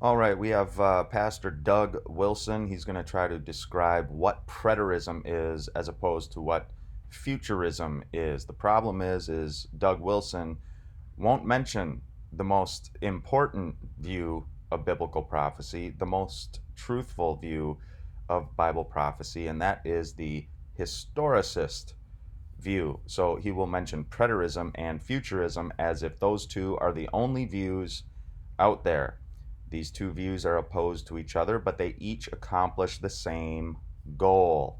All right, we have Pastor Doug Wilson. He's going to try to describe what preterism is as opposed to what futurism is. The problem is Doug Wilson won't mention the most important view of biblical prophecy, the most truthful view of Bible prophecy, and that is the historicist view. So he will mention preterism and futurism as if those two are the only views out there. These two views are opposed to each other, but they each accomplish the same goal,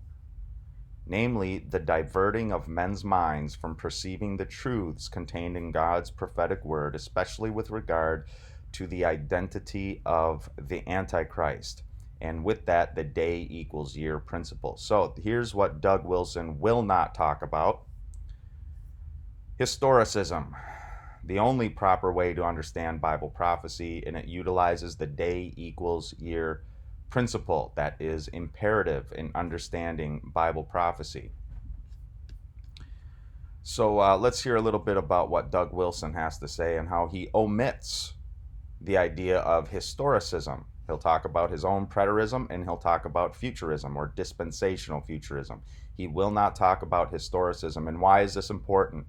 namely the diverting of men's minds from perceiving the truths contained in God's prophetic word, especially with regard to the identity of the Antichrist. And with that, the day equals year principle. So here's what Doug Wilson will not talk about: historicism, the only proper way to understand Bible prophecy, and it utilizes the day equals year principle that is imperative in understanding Bible prophecy. So let's hear a little bit about what Doug Wilson has to say and how he omits the idea of historicism. He'll talk about his own preterism and he'll talk about futurism or dispensational futurism. He will not talk about historicism. And why is this important?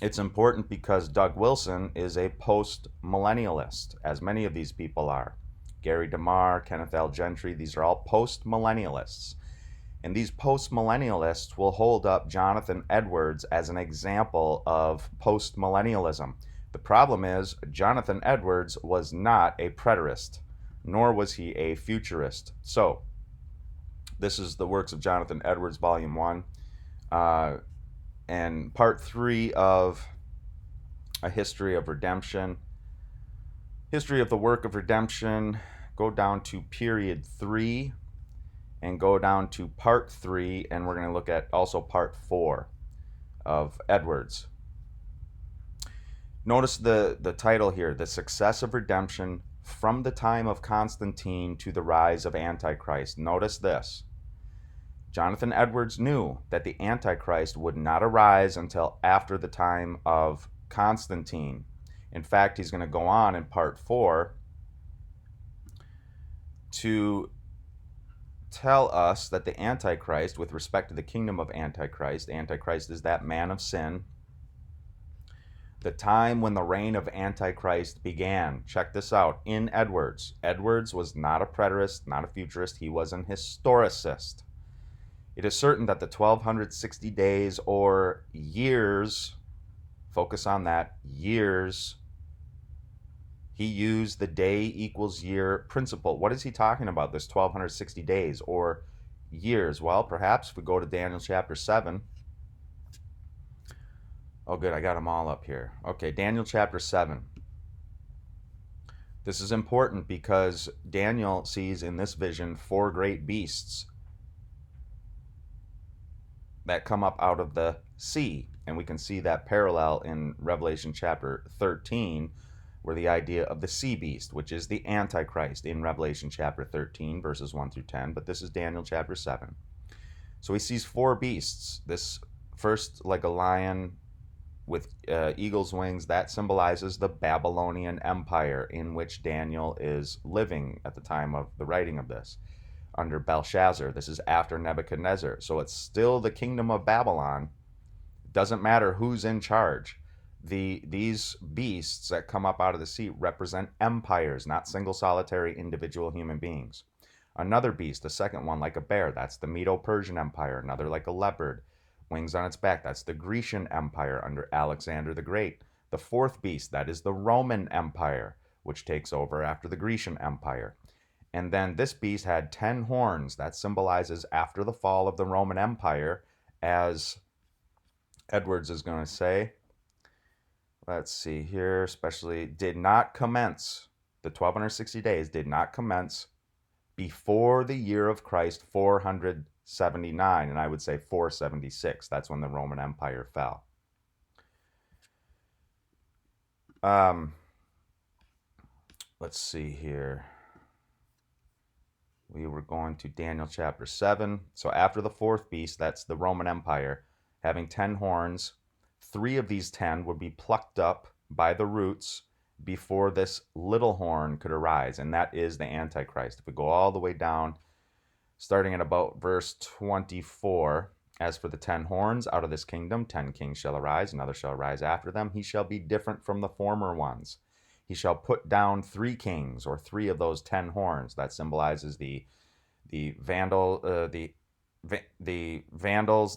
It's important because Doug Wilson is a post-millennialist, as many of these people are. Gary DeMar, Kenneth L. Gentry, these are all post-millennialists. And these post-millennialists will hold up Jonathan Edwards as an example of post-millennialism. The problem is, Jonathan Edwards was not a preterist, nor was he a futurist. So, this is the works of Jonathan Edwards, Volume 1. And Part 3 of A History of Redemption. History of the Work of Redemption. Go down to Period 3 and go down to Part 3, and we're going to look at also Part 4 of Edwards. Notice the title here: The Success of Redemption from the Time of Constantine to the Rise of Antichrist. Notice this: Jonathan Edwards knew that the Antichrist would not arise until after the time of Constantine. In fact, he's going to go on in Part 4 to tell us that the Antichrist, with respect to the kingdom of Antichrist is that man of sin, the time when the reign of Antichrist began. Check this out in Edwards. Edwards was not a preterist, not a futurist, he was an historicist. It is certain that the 1260 days or years, focus on that, years, he used the day equals year principle. What is he talking about, this 1260 days or years? Well, perhaps if we go to Daniel chapter 7. Oh, good, I got them all up here. Okay, Daniel chapter 7. This is important because Daniel sees in this vision 4 great beasts that come up out of the sea. And we can see that parallel in Revelation chapter 13, where the idea of the sea beast, which is the Antichrist, in Revelation chapter 13, verses 1 through 10. But this is Daniel chapter 7. So he sees 4 beasts. This first, like a lion with eagle's wings, that symbolizes the Babylonian Empire in which Daniel is living at the time of the writing of this, under Belshazzar. This is after Nebuchadnezzar. So it's still the kingdom of Babylon. It doesn't matter who's in charge. These beasts that come up out of the sea represent empires, not single solitary individual human beings. Another beast, the second one, like a bear, that's the Medo-Persian Empire. Another like a leopard, wings on its back, that's the Grecian Empire under Alexander the Great. The fourth beast, that is the Roman Empire, which takes over after the Grecian Empire. And then this beast had 10 horns. That symbolizes after the fall of the Roman Empire, as Edwards is going to say. Let's see here, especially did not commence, the 1260 days did not commence before the year of Christ 479, and I would say 476. That's when the Roman Empire fell. Let's see here. We were going to Daniel chapter 7. So after the fourth beast, that's the Roman Empire, having 10 horns, 3 of these 10 would be plucked up by the roots before this little horn could arise, and that is the Antichrist. If we go all the way down, starting at about verse 24, as for the 10 horns, out of this kingdom 10 kings shall arise, another shall arise after them. He shall be different from the former ones. He shall put down 3 kings, or 3 of those 10 horns. That symbolizes the Vandals, the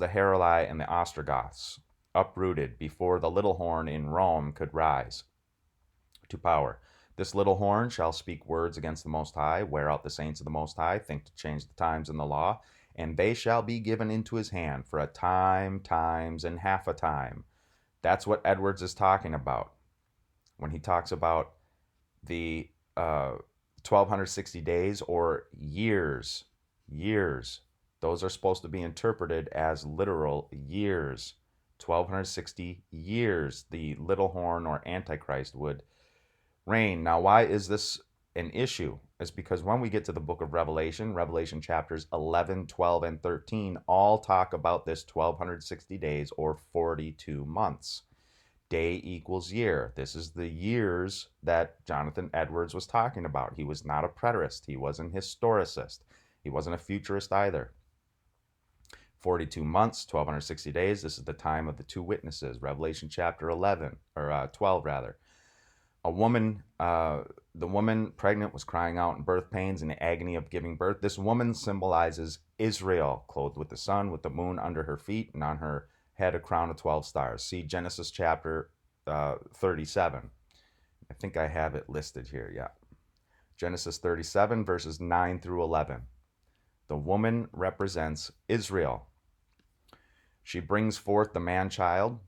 Heruli, and the Ostrogoths, uprooted before the little horn in Rome could rise to power. This little horn shall speak words against the Most High, wear out the saints of the Most High, think to change the times and the law, and they shall be given into his hand for a time, times, and half a time. That's what Edwards is talking about when he talks about the 1260 days or years. Those are supposed to be interpreted as literal years. 1260 years the little horn or Antichrist would reign. Now, why is this an issue? It's because when we get to the book of Revelation, Revelation chapters 11, 12, and 13 all talk about this 1260 days or 42 months. Day equals year. This is the years that Jonathan Edwards was talking about. He was not a preterist. He wasn't a historicist. He wasn't a futurist either. 42 months, 1260 days. This is the time of the 2 witnesses. Revelation chapter 11, or 12 rather. The woman pregnant was crying out in birth pains and the agony of giving birth. This woman symbolizes Israel, clothed with the sun, with the moon under her feet, and on her head a crown of 12 stars. See Genesis chapter 37. I think I have it listed here, yeah. Genesis 37, verses 9 through 11. The woman represents Israel. She brings forth the man-child,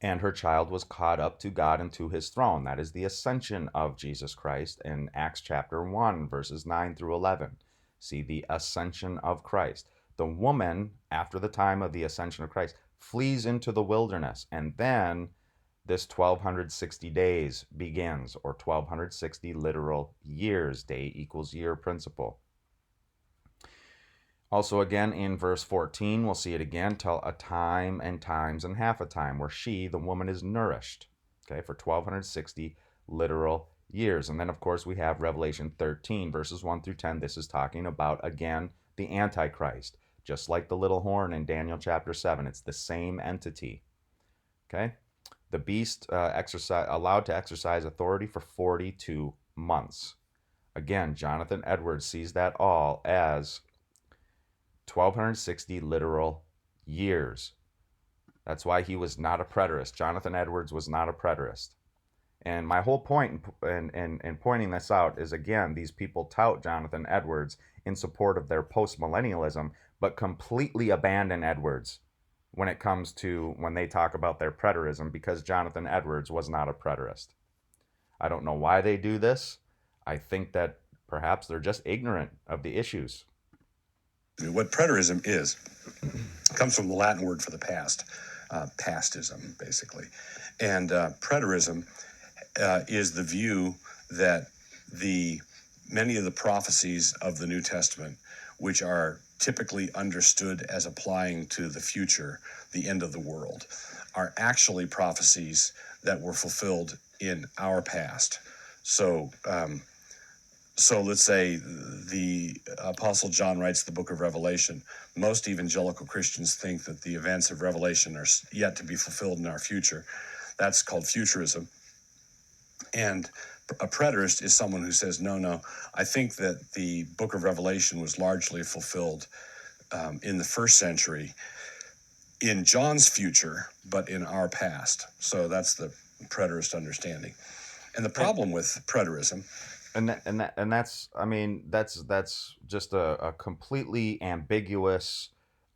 and her child was caught up to God and to his throne. That is the ascension of Jesus Christ in Acts chapter 1, verses 9 through 11. See the ascension of Christ. The woman, after the time of the ascension of Christ, flees into the wilderness, and then this 1260 days begins, or 1260 literal years. Day equals year principle. Also, again, in verse 14, we'll see it again, till a time and times and half a time, where she, the woman, is nourished, okay, for 1260 literal years. And then, of course, we have Revelation 13, verses 1 through 10. This is talking about, again, the Antichrist, just like the little horn in Daniel chapter 7. It's the same entity, okay? The beast allowed to exercise authority for 42 months. Again, Jonathan Edwards sees that all as 1260 literal years. That's why he was not a preterist. Jonathan Edwards was not a preterist. And my whole point in pointing this out is, again, these people tout Jonathan Edwards in support of their postmillennialism, but completely abandon Edwards when it comes to when they talk about their preterism, because Jonathan Edwards was not a preterist. I don't know why they do this. I think that perhaps they're just ignorant of the issues. What preterism is comes from the Latin word for the past, pastism, basically. And preterism is the view that many of the prophecies of the New Testament, which are typically understood as applying to the future, the end of the world, are actually prophecies that were fulfilled in our past. So let's say the Apostle John writes the book of Revelation. Most evangelical Christians think that the events of Revelation are yet to be fulfilled in our future. That's called Futurism. And a preterist is someone who says, no, I think that the book of Revelation was largely fulfilled in the first century in John's future, but in our past. So that's the preterist understanding. And the problem with preterism, that's just a completely ambiguous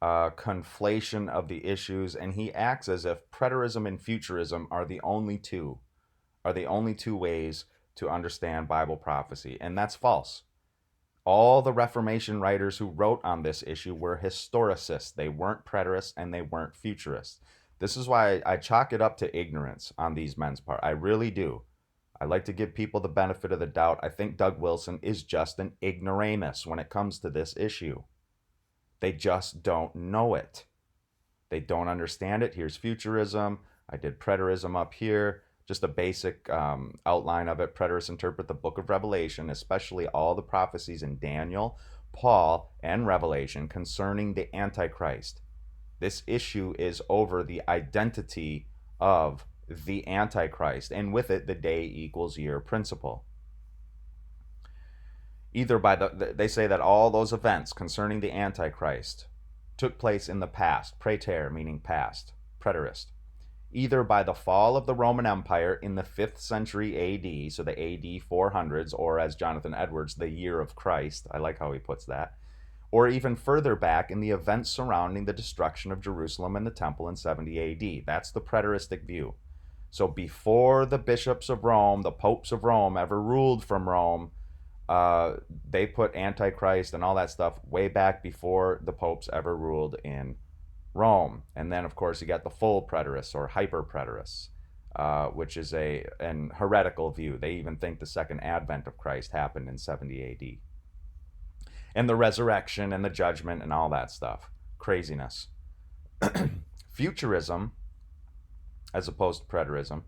conflation of the issues, and he acts as if preterism and futurism are the only two ways to understand Bible prophecy, and that's false. All the Reformation writers who wrote on this issue were historicists. They weren't preterists and they weren't futurists. This is why I chalk it up to ignorance on these men's part. I really do. I like to give people the benefit of the doubt. I think Doug Wilson is just an ignoramus when it comes to this issue. They just don't know it. They don't understand it. Here's futurism. I did preterism up here. Just a basic outline of it. Preterists interpret the book of Revelation, especially all the prophecies in Daniel, Paul, and Revelation concerning the Antichrist. This issue is over the identity of the Antichrist, and with it, the day equals year principle. Either by they say that all those events concerning the Antichrist took place in the past, preter meaning past, preterist, either by the fall of the Roman Empire in the 5th century AD, so the AD 400s, or as Jonathan Edwards, the year of Christ. I like how he puts that. Or even further back in the events surrounding the destruction of Jerusalem and the temple in 70 AD. That's the preteristic view. So before the bishops of Rome, the popes of Rome, ever ruled from Rome, they put Antichrist and all that stuff way back before the popes ever ruled in Rome. And then, of course, you got the full preterists or hyper preterists, which is an heretical view. They even think the second advent of Christ happened in 70 AD. And the resurrection and the judgment and all that stuff. Craziness. Futurism, as opposed to preterism,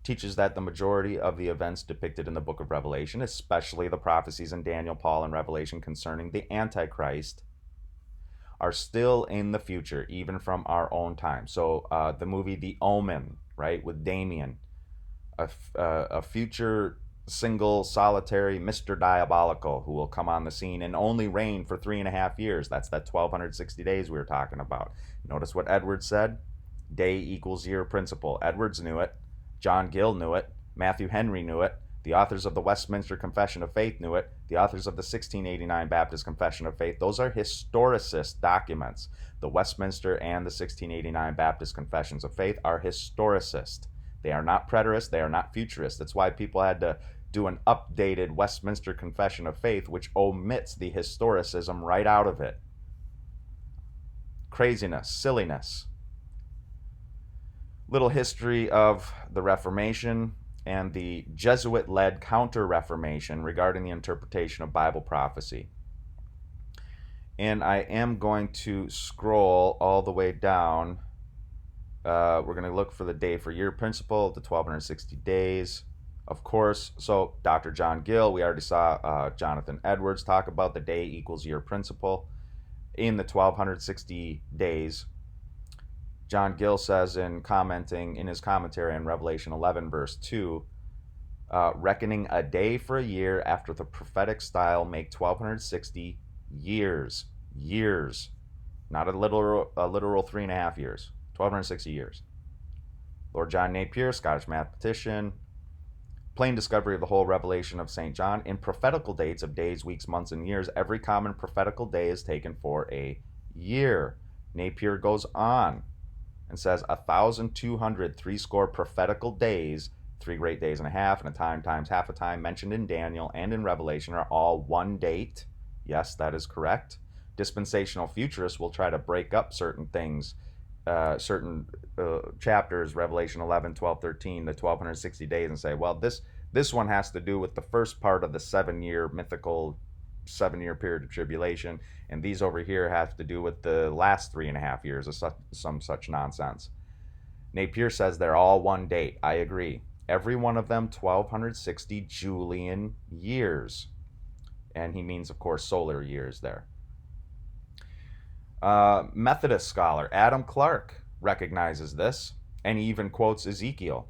teaches that the majority of the events depicted in the book of Revelation, especially the prophecies in Daniel, Paul, and Revelation concerning the Antichrist, are still in the future, even from our own time. So the movie The Omen, right, with Damien, a future single solitary Mr. Diabolical who will come on the scene and only reign for 3.5 years. That's that 1260 days we were talking about. Notice what Edwards said. Day equals year principle. Edwards knew it. John Gill knew it. Matthew Henry knew it. The authors of the Westminster Confession of Faith knew it. The authors of the 1689 Baptist Confession of Faith. Those are historicist documents. The Westminster and the 1689 Baptist Confessions of Faith are historicist. They are not preterist. They are not futurist. That's why people had to do an updated Westminster Confession of Faith, which omits the historicism right out of it. Craziness, silliness. Little history of the Reformation and the Jesuit-led counter-Reformation regarding the interpretation of Bible prophecy. And I am going to scroll all the way down. We're going to look for the day for year principle, the 1260 days. Of course, so Dr. John Gill, we already saw Jonathan Edwards talk about the day equals year principle in the 1260 days. John Gill says in his commentary on Revelation 11, verse 2, reckoning a day for a year after the prophetic style make 1260 years. Years. Not a literal 3.5 years. 1260 years. Lord John Napier, Scottish mathematician, plain discovery of the whole revelation of St. John. In prophetical dates of days, weeks, months, and years, every common prophetical day is taken for a year. Napier goes on and says 1,200 threescore prophetical days, 3 great days and a half, and a time times half a time, mentioned in Daniel and in Revelation are all one date. Yes, that is correct. Dispensational futurists will try to break up certain things, certain chapters, Revelation 11, 12, 13, the 1260 days, and say, well, this one has to do with the first part of the 7-year mythical 7-year period of tribulation, and these over here have to do with the last 3.5 years of some such nonsense. Napier says they're all one date. I agree. Every one of them 1260 Julian years. And he means, of course, solar years there. Methodist scholar Adam Clark recognizes this, and he even quotes Ezekiel,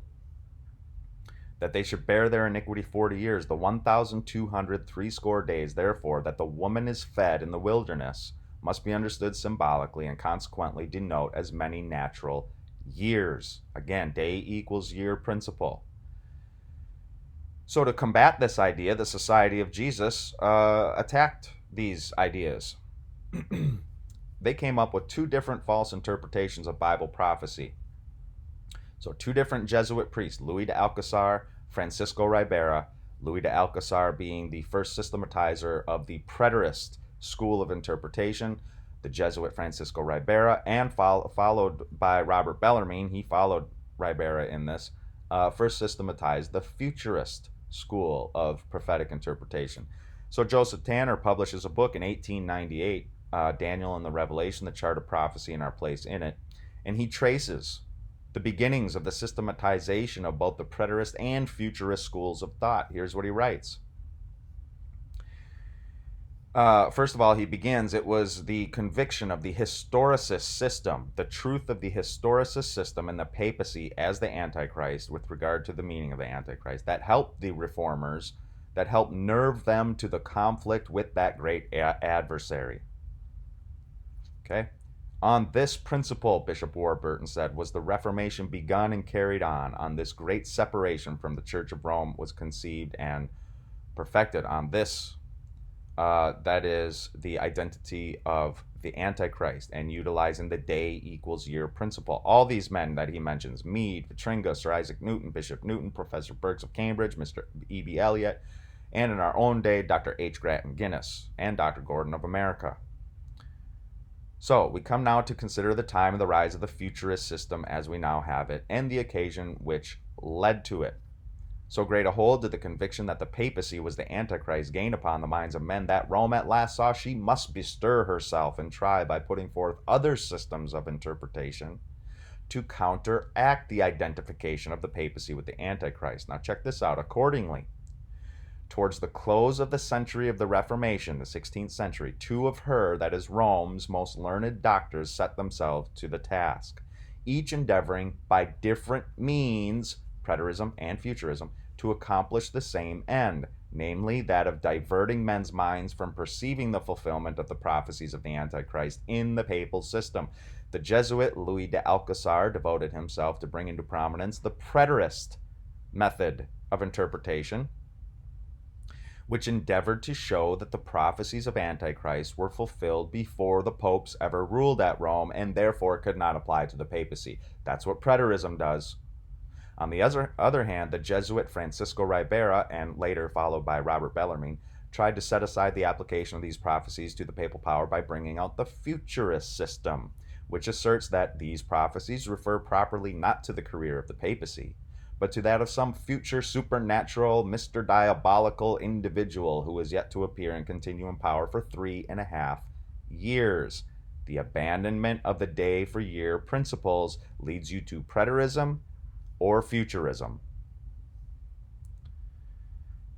that they should bear their iniquity 40 years, the 1,200 threescore days, therefore, that the woman is fed in the wilderness must be understood symbolically and consequently denote as many natural years. Again, day equals year principle. So to combat this idea, the Society of Jesus attacked these ideas. They came up with 2 different false interpretations of Bible prophecy. So 2 different Jesuit priests, Louis de Alcazar, Francisco Ribera, Louis de Alcazar being the first systematizer of the Preterist school of interpretation, the Jesuit Francisco Ribera, and followed by Robert Bellarmine, he followed Ribera in this, first systematized the Futurist school of prophetic interpretation. So Joseph Tanner publishes a book in 1898, Daniel and the Revelation, the Chart of Prophecy and Our Place in It, and he traces the beginnings of the systematization of both the Preterist and Futurist schools of thought. Here's what he writes. First of all, he begins, it was the conviction of the Historicist system, the truth of the Historicist system and the papacy as the Antichrist with regard to the meaning of the Antichrist, that helped the reformers, that helped nerve them to the conflict with that great adversary. Okay? On this principle, Bishop Warburton said, was the Reformation begun and carried on. On this great separation from the Church of Rome was conceived and perfected. On this that is the identity of the Antichrist and utilizing the day equals year principle. All these men that he mentions, Meade, Vitringa, Sir Isaac Newton, Bishop Newton, Professor Burks of Cambridge, Mr. E.B. Elliott, and in our own day, Dr. H. Grattan Guinness and Dr. Gordon of America. So we come now to consider the time of the rise of the Futurist system as we now have it and the occasion which led to it. So great a hold did the conviction that the papacy was the Antichrist gain upon the minds of men that Rome at last saw she must bestir herself and try by putting forth other systems of interpretation to counteract the identification of the papacy with the Antichrist. Now check this out. Accordingly, towards the close of the century of the Reformation, the 16th century, two of her, that is Rome's, most learned doctors set themselves to the task, each endeavoring by different means, Preterism and Futurism, to accomplish the same end, namely that of diverting men's minds from perceiving the fulfillment of the prophecies of the Antichrist in the papal system. The Jesuit Louis de Alcazar devoted himself to bring into prominence the Preterist method of interpretation, which endeavored to show that the prophecies of Antichrist were fulfilled before the popes ever ruled at Rome and therefore could not apply to the papacy. That's what Preterism does. On the other hand, the Jesuit Francisco Ribera, and later followed by Robert Bellarmine, tried to set aside the application of these prophecies to the papal power by bringing out the Futurist system, which asserts that these prophecies refer properly not to the career of the papacy, but to that of some future supernatural, Mr. Diabolical individual who is yet to appear and continue in power for 3.5 years. The abandonment of the day for year principles leads you to Preterism or Futurism.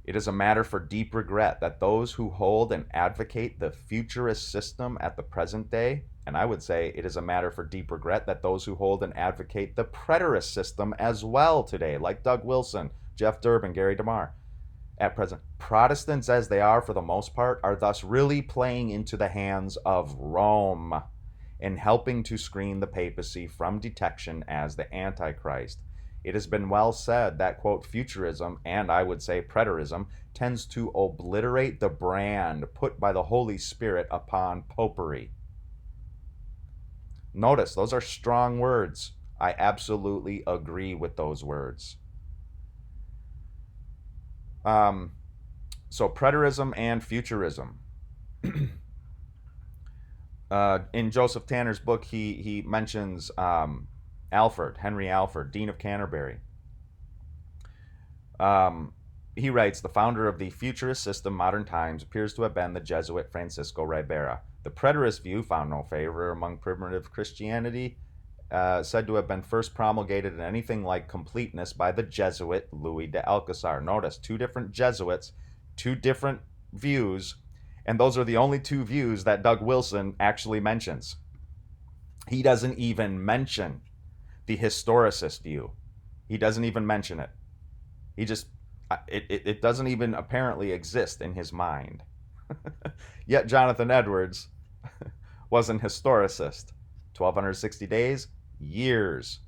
It is a matter for deep regret that those who hold and advocate the Futurist system at the present day, and I would say it is a matter for deep regret that those who hold and advocate the Preterist system as well today, like Doug Wilson, Jeff Durbin, Gary DeMar, at present, Protestants as they are for the most part, are thus really playing into the hands of Rome and helping to screen the papacy from detection as the Antichrist. It has been well said that, quote, Futurism, and I would say Preterism, tends to obliterate the brand put by the Holy Spirit upon popery. Notice, those are strong words. I absolutely agree with those words. So Preterism and Futurism. In Joseph Tanner's book, he mentions Henry Alford, Dean of Canterbury. He writes, the founder of the Futurist system, modern times, appears to have been the Jesuit Francisco Ribera. The Preterist view found no favor among primitive Christianity, said to have been first promulgated in anything like completeness by the Jesuit Louis de Alcazar. Notice, two different Jesuits, two different views, and those are the only two views that Doug Wilson actually mentions. He doesn't even mention the historicist view. He doesn't even mention it. He just, it doesn't even apparently exist in his mind. Yet Jonathan Edwards was an historicist. 1260 days, years.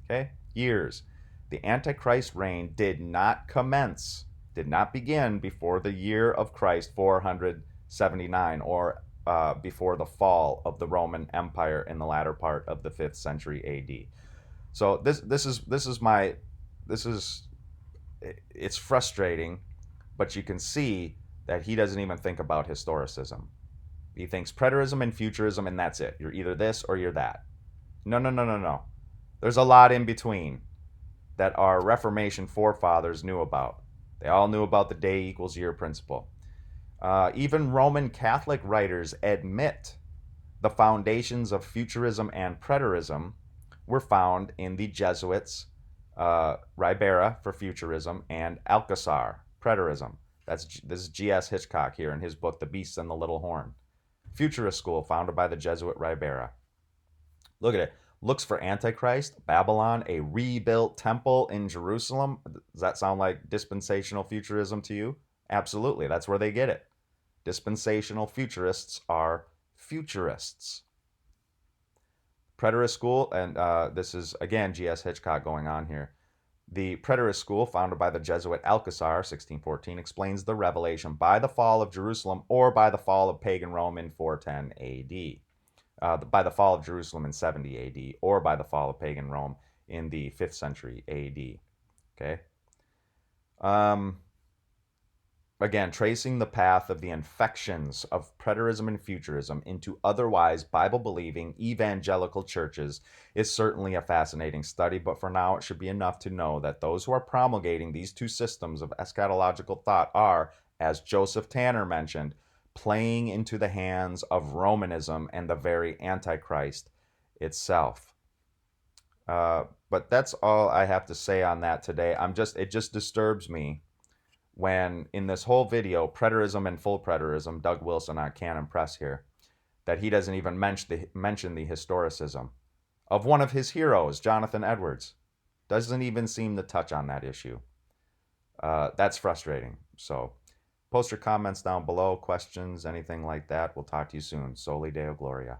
Okay, years. The Antichrist reign did not begin before the year of Christ 479 or before the fall of the Roman Empire in the latter part of the 5th century AD. So it's frustrating, but you can see that he doesn't even think about historicism. He thinks Preterism and Futurism, and that's it. You're either this or you're that. No. There's a lot in between that our Reformation forefathers knew about. They all knew about the day equals year principle. Even Roman Catholic writers admit the foundations of Futurism and Preterism were found in the Jesuits, Ribera for Futurism, and Alcazar, Preterism. This is G.S. Hitchcock here in his book, The Beast and the Little Horn. Futurist school founded by the Jesuit Ribera. Look at it. Looks for Antichrist, Babylon, a rebuilt temple in Jerusalem. Does that sound like dispensational futurism to you? Absolutely. That's where they get it. Dispensational futurists are futurists. Preterist school, and this is again G.S. Hitchcock going on here. The Preterist school, founded by the Jesuit Alcazar, 1614, explains the revelation by the fall of Jerusalem or by the fall of pagan Rome in 410 A.D. By the fall of Jerusalem in 70 A.D. or by the fall of pagan Rome in the 5th century A.D. Okay. Again, tracing the path of the infections of preterism and futurism into otherwise Bible-believing evangelical churches is certainly a fascinating study, but for now it should be enough to know that those who are promulgating these two systems of eschatological thought are, as Joseph Tanner mentioned, playing into the hands of Romanism and the very Antichrist itself. But that's all I have to say on that today. It just disturbs me when in this whole video, Preterism and Full Preterism, Doug Wilson on Canon Press here, that he doesn't even mention the historicism of one of his heroes, Jonathan Edwards. Doesn't even seem to touch on that issue. That's frustrating. So post your comments down below, questions, anything like that. We'll talk to you soon. Soli Deo Gloria.